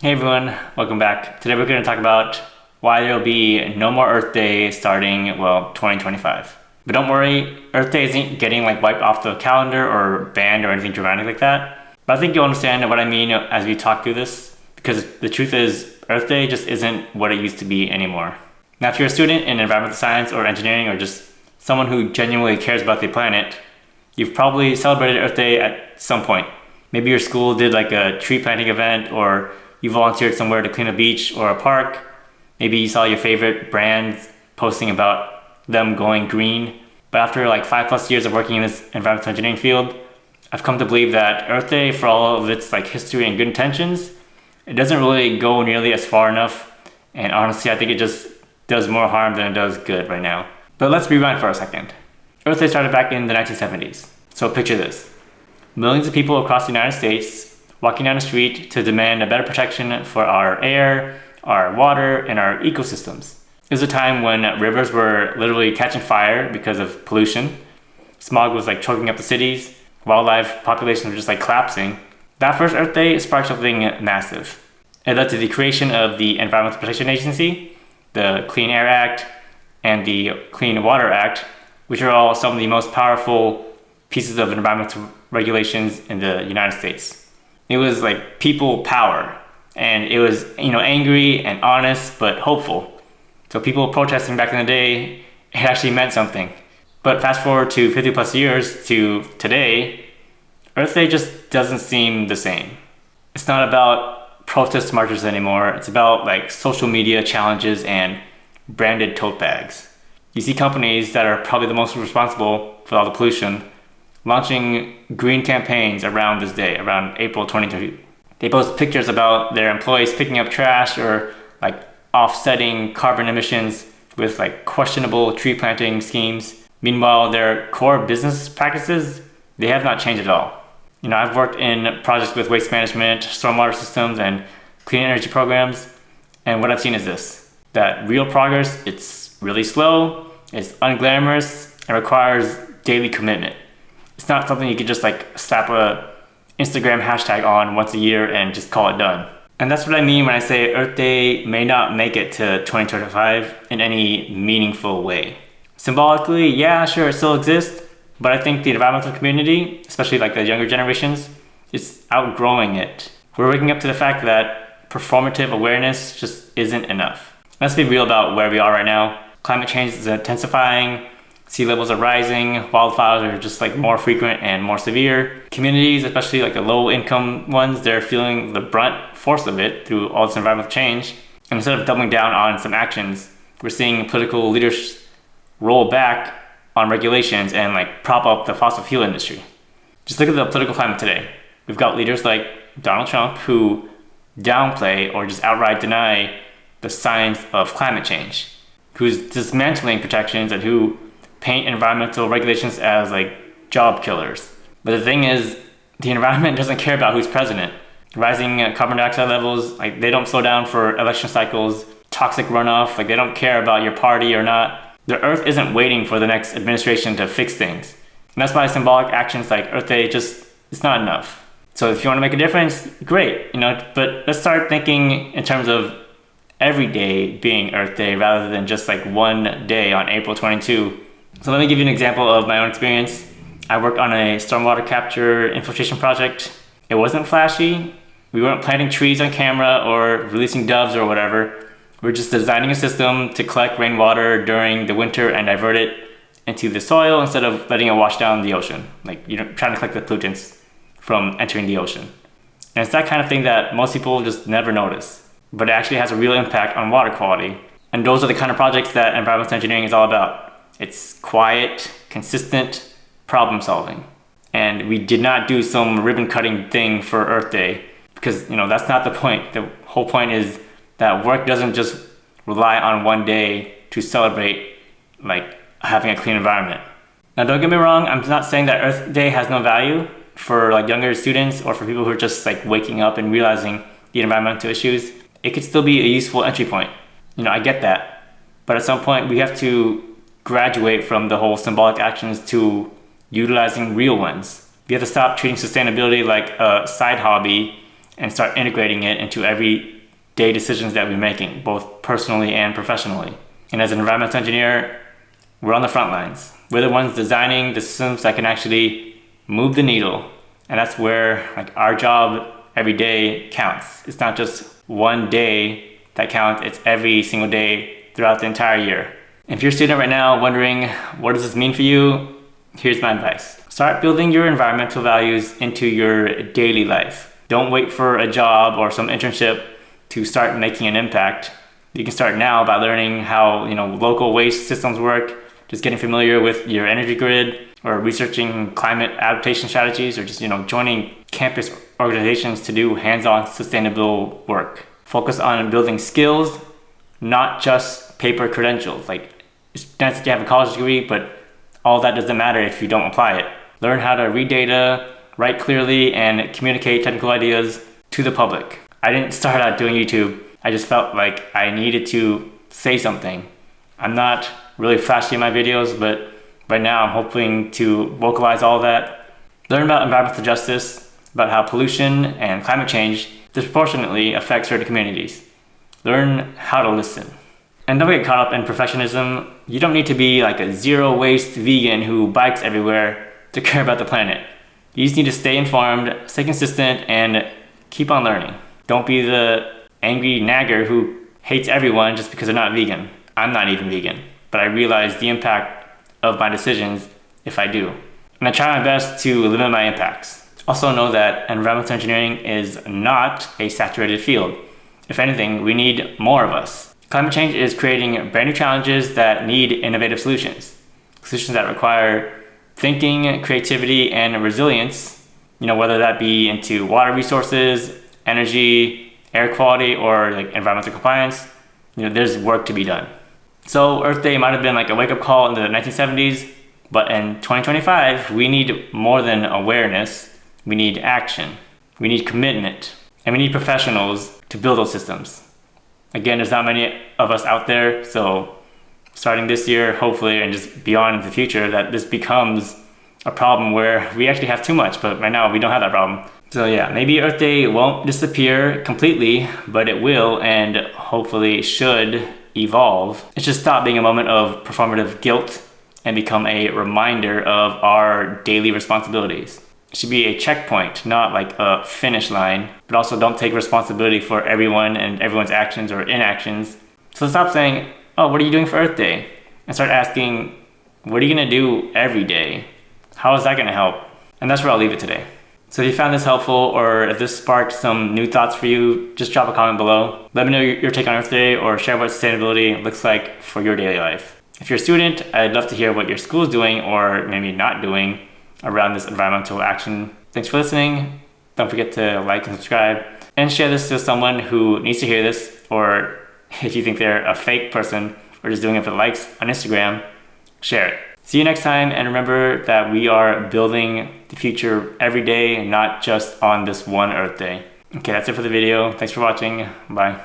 Hey everyone, welcome back. Today we're going to talk about why there will be no more Earth Day starting, 2025. But don't worry, Earth Day isn't getting wiped off the calendar or banned or anything dramatic like that. But I think you'll understand what I mean as we talk through this, because the truth is, Earth Day just isn't what it used to be anymore. Now, if you're a student in environmental science or engineering or just someone who genuinely cares about the planet, you've probably celebrated Earth Day at some point. Maybe your school did a tree planting event, or you volunteered somewhere to clean a beach or a park. Maybe you saw your favorite brands posting about them going green. But after 5+ years of working in this environmental engineering field, I've come to believe that Earth Day, for all of its history and good intentions, it doesn't really go nearly as far enough. And honestly, I think it just does more harm than it does good right now. But let's rewind for a second. Earth Day started back in the 1970s. So picture this. Millions of people across the United States walking down the street to demand a better protection for our air, our water, and our ecosystems. It was a time when rivers were literally catching fire because of pollution. Smog was choking up the cities. Wildlife populations were just collapsing. That first Earth Day sparked something massive. It led to the creation of the Environmental Protection Agency, the Clean Air Act, and the Clean Water Act, which are all some of the most powerful pieces of environmental regulations in the United States. It was people power, and it was angry and honest but hopeful. So people protesting back in the day, it actually meant something. But fast forward to 50+ years to today, Earth Day just doesn't seem the same. It's not about protest marches anymore. It's about social media challenges and branded tote bags. You see companies that are probably the most responsible for all the pollution launching green campaigns around this day, around April 2020. They post pictures about their employees picking up trash or offsetting carbon emissions with questionable tree planting schemes. Meanwhile, their core business practices, they have not changed at all. I've worked in projects with waste management, stormwater systems, and clean energy programs, and what I've seen is this: that real progress, it's really slow, it's unglamorous, and requires daily commitment. It's not something you could just slap a Instagram hashtag on once a year and just call it done. And that's what I mean when I say Earth Day may not make it to 2025 in any meaningful way. Symbolically, yeah, sure, it still exists, but I think the environmental community, especially the younger generations, is outgrowing it. We're waking up to the fact that performative awareness just isn't enough. Let's be real about where we are right now. Climate change is intensifying. Sea levels are rising, wildfires are just more frequent and more severe. Communities, especially the low income ones, they're feeling the brunt force of it through all this environmental change. And instead of doubling down on some actions, we're seeing political leaders roll back on regulations and prop up the fossil fuel industry. Just look at the political climate today. We've got leaders like Donald Trump who downplay or just outright deny the science of climate change, who's dismantling protections and who paint environmental regulations as job killers. But the thing is, the environment doesn't care about who's president. Rising carbon dioxide levels, they don't slow down for election cycles. Toxic runoff, they don't care about your party or not. The Earth isn't waiting for the next administration to fix things. And that's why symbolic actions like Earth Day it's not enough. So if you want to make a difference, great, but let's start thinking in terms of every day being Earth Day rather than just one day on April 22. So let me give you an example of my own experience. I worked on a stormwater capture infiltration project. It wasn't flashy. We weren't planting trees on camera or releasing doves or whatever. We were just designing a system to collect rainwater during the winter and divert it into the soil instead of letting it wash down the ocean. Trying to collect the pollutants from entering the ocean. And it's that kind of thing that most people just never notice, but it actually has a real impact on water quality. And those are the kind of projects that environmental engineering is all about. It's quiet, consistent problem solving. And we did not do some ribbon cutting thing for Earth Day because, that's not the point. The whole point is that work doesn't just rely on one day to celebrate having a clean environment. Now, don't get me wrong, I'm not saying that Earth Day has no value for younger students or for people who are just waking up and realizing the environmental issues. It could still be a useful entry point. I get that. But at some point, we have to graduate from the whole symbolic actions to utilizing real ones. We have to stop treating sustainability like a side hobby and start integrating it into everyday decisions that we're making, both personally and professionally. And as an environmental engineer, we're on the front lines. We're the ones designing the systems that can actually move the needle. And that's where like our job every day counts. It's not just one day that counts, it's every single day throughout the entire year. If you're a student right now wondering, what does this mean for you? Here's my advice. Start building your environmental values into your daily life. Don't wait for a job or some internship to start making an impact. You can start now by learning how local waste systems work, just getting familiar with your energy grid, or researching climate adaptation strategies, or just joining campus organizations to do hands-on sustainable work. Focus on building skills, not just paper credentials. Like, it's nice that you have a college degree, but all that doesn't matter if you don't apply it. Learn how to read data, write clearly, and communicate technical ideas to the public. I didn't start out doing YouTube. I just felt like I needed to say something. I'm not really flashy in my videos, but right now I'm hoping to vocalize all that. Learn about environmental justice, about how pollution and climate change disproportionately affect certain communities. Learn how to listen. And don't get caught up in perfectionism. You don't need to be like a zero waste vegan who bikes everywhere to care about the planet. You just need to stay informed, stay consistent, and keep on learning. Don't be the angry nagger who hates everyone just because they're not vegan. I'm not even vegan, but I realize the impact of my decisions if I do. And I try my best to limit my impacts. Also know that environmental engineering is not a saturated field. If anything, we need more of us. Climate change is creating brand new challenges that need innovative solutions. Solutions that require thinking, creativity, and resilience, whether that be into water resources, energy, air quality, or like environmental compliance. There's work to be done. So Earth Day might have been like a wake-up call in the 1970s, but in 2025, we need more than awareness. We need action. We need commitment. And we need professionals to build those systems. Again, there's not many of us out there, so starting this year, hopefully, and just beyond in the future, that this becomes a problem where we actually have too much, but right now we don't have that problem. So yeah, maybe Earth Day won't disappear completely, but it will, and hopefully should evolve. It should stop being a moment of performative guilt and become a reminder of our daily responsibilities. It should be a checkpoint, not like a finish line, but also don't take responsibility for everyone and everyone's actions or inactions. So stop saying, oh, what are you doing for Earth Day? And start asking, what are you gonna do every day? How is that gonna help? And that's where I'll leave it today. So if you found this helpful, or if this sparked some new thoughts for you, just drop a comment below. Let me know your take on Earth Day, or share what sustainability looks like for your daily life. If you're a student, I'd love to hear what your school is doing, or maybe not doing, around this environmental action. Thanks for listening. Don't forget to like and subscribe, and share this with someone who needs to hear this, or if you think they're a fake person or just doing it for the likes on Instagram, share it. See you next time, and remember that we are building the future every day, not just on this one Earth Day. Okay, that's it for the video. Thanks for watching. Bye.